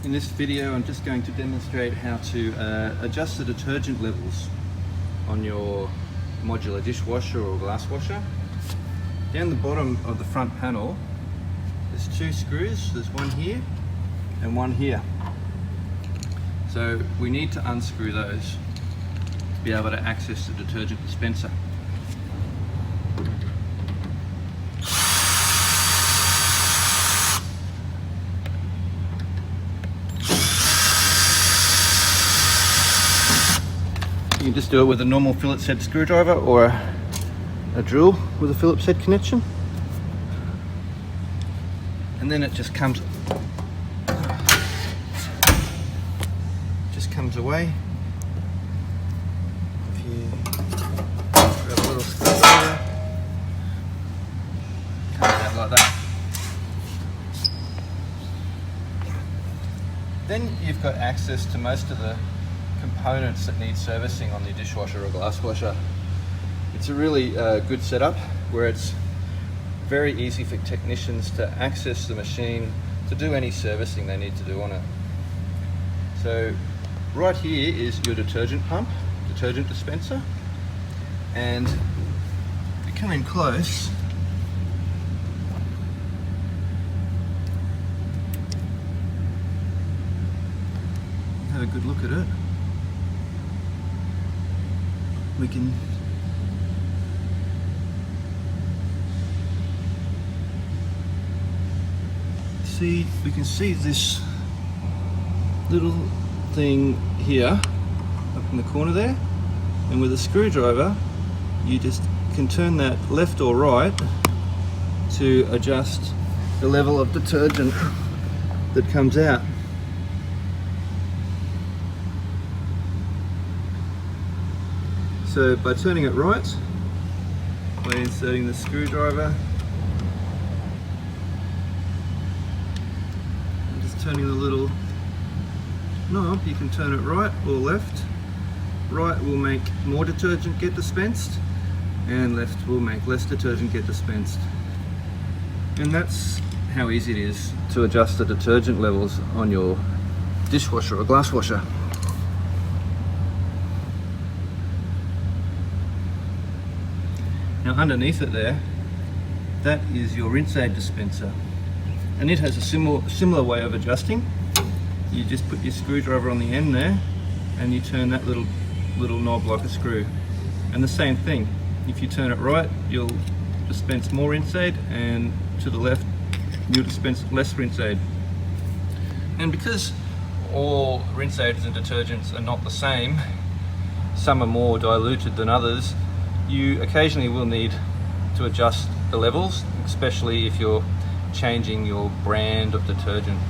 In this video I'm just going to demonstrate how to adjust the detergent levels on your modular dishwasher or glass washer. Down the bottom of the front panel there's two screws, there's one here and one here. So we need to unscrew those to be able to access the detergent dispenser. You can just do it with a normal Phillips head screwdriver or a drill with a Phillips head connection. And then it just comes away. If you grab a little screwdriver, comes out like that. Then you've got access to most of the components that need servicing on the dishwasher or glass washer. It's a really good setup where it's very easy for technicians to access the machine to do any servicing they need to do on it. So right here is your detergent pump, detergent dispenser, and if you come in close, have a good look at it. We can see this little thing here up in the corner there, and with a screwdriver you just can turn that left or right to adjust the level of detergent that comes out. So by turning it right, by inserting the screwdriver, and just turning the little knob, you can turn it right or left. Right will make more detergent get dispensed, and left will make less detergent get dispensed. And that's how easy it is to adjust the detergent levels on your dishwasher or glass washer. Now underneath it there, that is your rinse aid dispenser, and it has a similar way of adjusting. You just put your screwdriver on the end there and you turn that little knob like a screw. And the same thing, if you turn it right you'll dispense more rinse aid, and to the left you'll dispense less rinse aid. And because all rinse aids and detergents are not the same, some are more diluted than others, you occasionally will need to adjust the levels, especially if you're changing your brand of detergent.